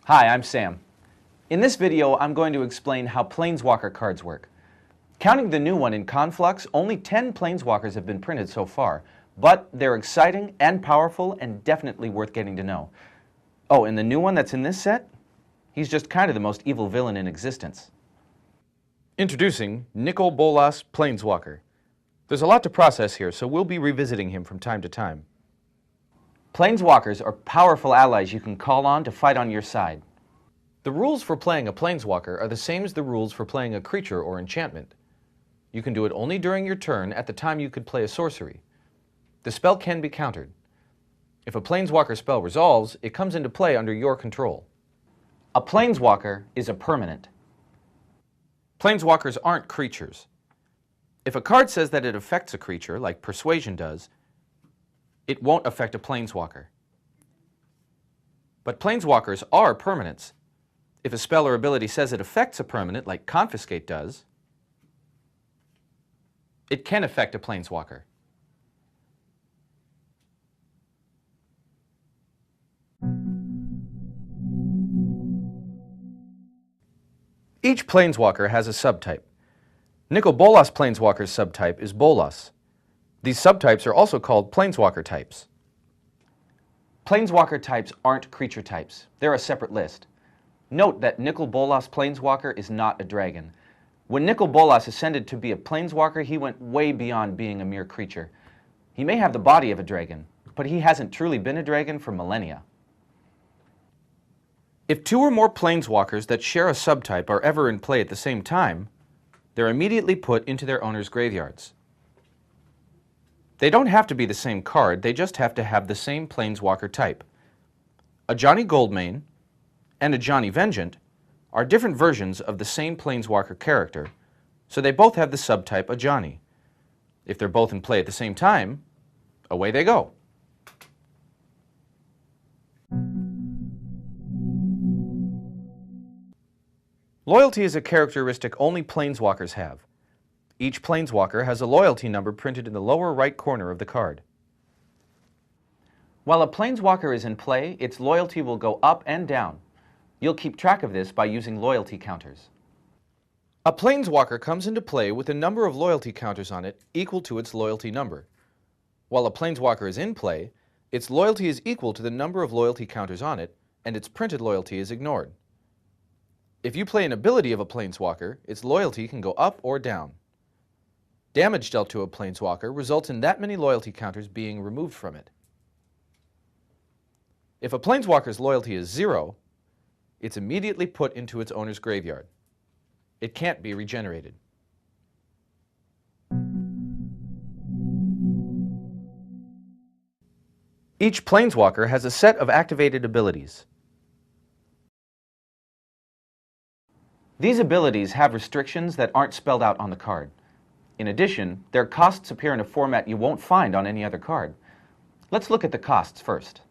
Hi, I'm Sam. In this video, I'm going to explain how Planeswalker cards work. Counting the new one in Conflux, only 10 Planeswalkers have been printed so far, but they're exciting and powerful and definitely worth getting to know. Oh, and the new one that's in this set? He's just kind of the most evil villain in existence. Introducing Nicol Bolas Planeswalker. There's a lot to process here, so we'll be revisiting him from time to time. Planeswalkers are powerful allies you can call on to fight on your side. The rules for playing a Planeswalker are the same as the rules for playing a creature or enchantment. You can do it only during your turn at the time you could play a sorcery. The spell can be countered. If a Planeswalker spell resolves, it comes into play under your control. A Planeswalker is a permanent. Planeswalkers aren't creatures. If a card says that it affects a creature, like Persuasion does, it won't affect a Planeswalker. But Planeswalkers are permanents. If a spell or ability says it affects a permanent, like Confiscate does, it can affect a Planeswalker. Each Planeswalker has a subtype. Nicol Bolas Planeswalker's subtype is Bolas. These subtypes are also called Planeswalker types. Planeswalker types aren't creature types. They're a separate list. Note that Nicol Bolas Planeswalker is not a dragon. When Nicol Bolas ascended to be a Planeswalker, he went way beyond being a mere creature. He may have the body of a dragon, but he hasn't truly been a dragon for millennia. If two or more Planeswalkers that share a subtype are ever in play at the same time, they're immediately put into their owners' graveyards. They don't have to be the same card, they just have to have the same Planeswalker type. A Johnny Goldmane and a Johnny Vengeant are different versions of the same Planeswalker character, so they both have the subtype a Johnny. If they're both in play at the same time, away they go. Loyalty is a characteristic only Planeswalkers have. Each Planeswalker has a loyalty number printed in the lower right corner of the card. While a Planeswalker is in play, its loyalty will go up and down. You'll keep track of this by using loyalty counters. A Planeswalker comes into play with a number of loyalty counters on it equal to its loyalty number. While a Planeswalker is in play, its loyalty is equal to the number of loyalty counters on it, and its printed loyalty is ignored. If you play an ability of a Planeswalker, its loyalty can go up or down. Damage dealt to a Planeswalker results in that many loyalty counters being removed from it. If a Planeswalker's loyalty is 0, it's immediately put into its owner's graveyard. It can't be regenerated. Each Planeswalker has a set of activated abilities. These abilities have restrictions that aren't spelled out on the card. In addition, their costs appear in a format you won't find on any other card. Let's look at the costs first.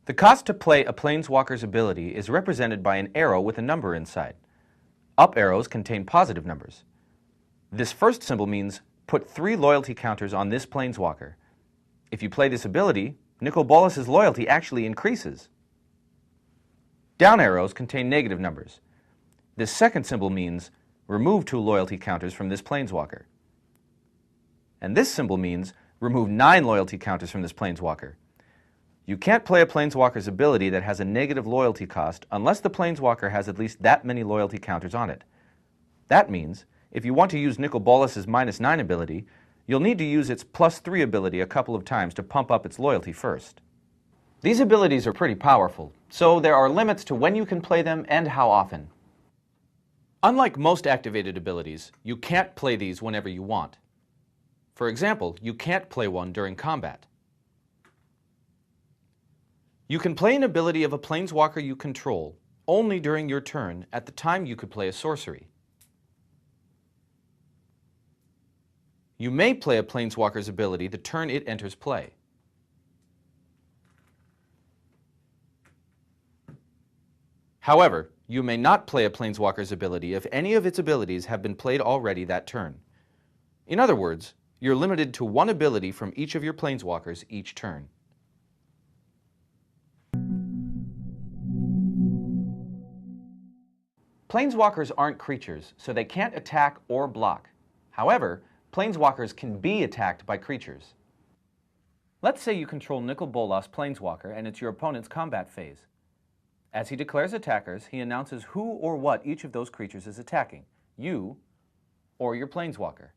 The cost to play a Planeswalker's ability is represented by an arrow with a number inside. Up arrows contain positive numbers. This first symbol means put 3 loyalty counters on this Planeswalker. If you play this ability, Nicol Bolas' loyalty actually increases. Down arrows contain negative numbers. This second symbol means remove 2 loyalty counters from this Planeswalker. And this symbol means remove 9 loyalty counters from this Planeswalker. You can't play a Planeswalker's ability that has a negative loyalty cost unless the Planeswalker has at least that many loyalty counters on it. That means, if you want to use Nicol Bolas' -9 ability, you'll need to use its +3 ability a couple of times to pump up its loyalty first. These abilities are pretty powerful, so there are limits to when you can play them and how often. Unlike most activated abilities, you can't play these whenever you want. For example, you can't play one during combat. You can play an ability of a Planeswalker you control only during your turn at the time you could play a sorcery. You may play a Planeswalker's ability the turn it enters play. However, you may not play a Planeswalker's ability if any of its abilities have been played already that turn. In other words, you're limited to 1 ability from each of your Planeswalkers each turn. Planeswalkers aren't creatures, so they can't attack or block. However, Planeswalkers can be attacked by creatures. Let's say you control Nicol Bolas Planeswalker and it's your opponent's combat phase. As he declares attackers, he announces who or what each of those creatures is attacking, you or your Planeswalker.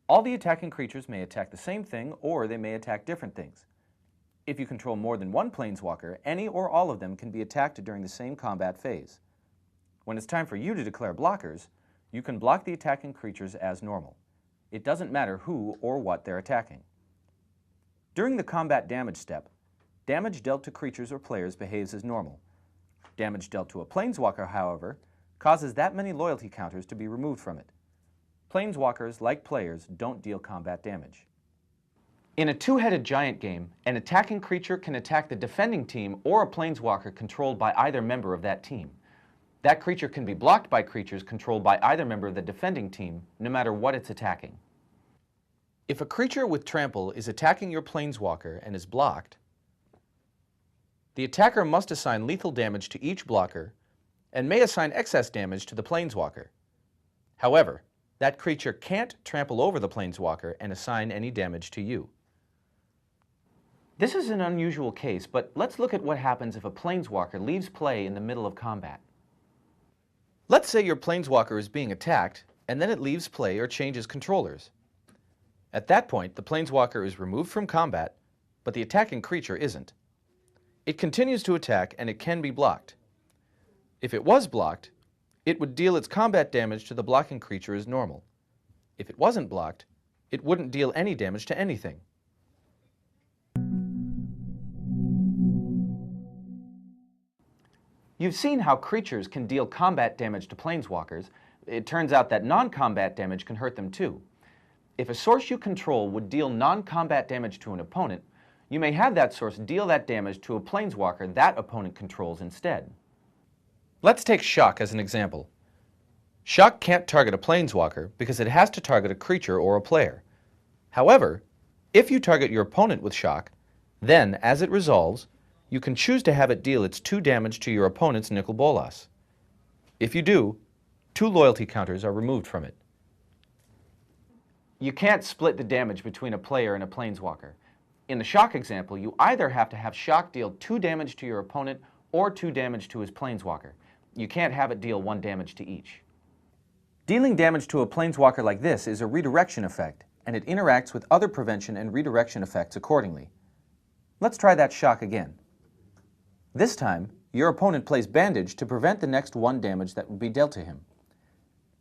All the attacking creatures may attack the same thing or they may attack different things. If you control more than one Planeswalker, any or all of them can be attacked during the same combat phase. When it's time for you to declare blockers, you can block the attacking creatures as normal. It doesn't matter who or what they're attacking. During the combat damage step, damage dealt to creatures or players behaves as normal. Damage dealt to a Planeswalker, however, causes that many loyalty counters to be removed from it. Planeswalkers, like players, don't deal combat damage. In a two-headed giant game, an attacking creature can attack the defending team or a Planeswalker controlled by either member of that team. That creature can be blocked by creatures controlled by either member of the defending team, no matter what it's attacking. If a creature with trample is attacking your Planeswalker and is blocked, the attacker must assign lethal damage to each blocker and may assign excess damage to the Planeswalker. However, that creature can't trample over the Planeswalker and assign any damage to you. This is an unusual case, but let's look at what happens if a Planeswalker leaves play in the middle of combat. Let's say your Planeswalker is being attacked, and then it leaves play or changes controllers. At that point, the Planeswalker is removed from combat, but the attacking creature isn't. It continues to attack, and it can be blocked. If it was blocked, it would deal its combat damage to the blocking creature as normal. If it wasn't blocked, it wouldn't deal any damage to anything. You've seen how creatures can deal combat damage to Planeswalkers. It turns out that non-combat damage can hurt them too. If a source you control would deal non-combat damage to an opponent, you may have that source deal that damage to a Planeswalker that opponent controls instead. Let's take Shock as an example. Shock can't target a Planeswalker because it has to target a creature or a player. However, if you target your opponent with Shock, then, as it resolves, you can choose to have it deal its 2 damage to your opponent's Nicol Bolas. If you do, 2 loyalty counters are removed from it. You can't split the damage between a player and a Planeswalker. In the Shock example, you either have to have Shock deal 2 damage to your opponent or 2 damage to his Planeswalker. You can't have it deal 1 damage to each. Dealing damage to a Planeswalker like this is a redirection effect, and it interacts with other prevention and redirection effects accordingly. Let's try that Shock again. This time, your opponent plays Bandage to prevent the next 1 damage that would be dealt to him.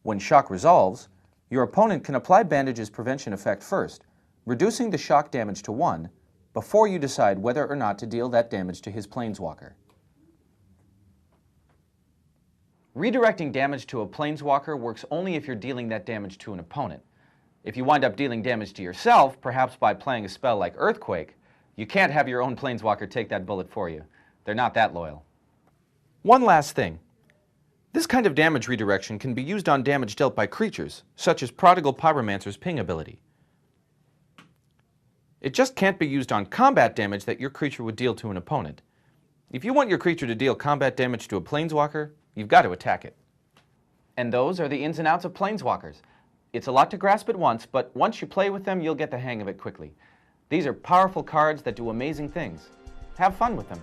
When Shock resolves, your opponent can apply Bandage's prevention effect first, reducing the Shock damage to 1 before you decide whether or not to deal that damage to his Planeswalker. Redirecting damage to a Planeswalker works only if you're dealing that damage to an opponent. If you wind up dealing damage to yourself, perhaps by playing a spell like Earthquake, you can't have your own Planeswalker take that bullet for you. They're not that loyal. One last thing. This kind of damage redirection can be used on damage dealt by creatures, such as Prodigal Pyromancer's Ping ability. It just can't be used on combat damage that your creature would deal to an opponent. If you want your creature to deal combat damage to a Planeswalker, you've got to attack it. And those are the ins and outs of Planeswalkers. It's a lot to grasp at once, but once you play with them, you'll get the hang of it quickly. These are powerful cards that do amazing things. Have fun with them.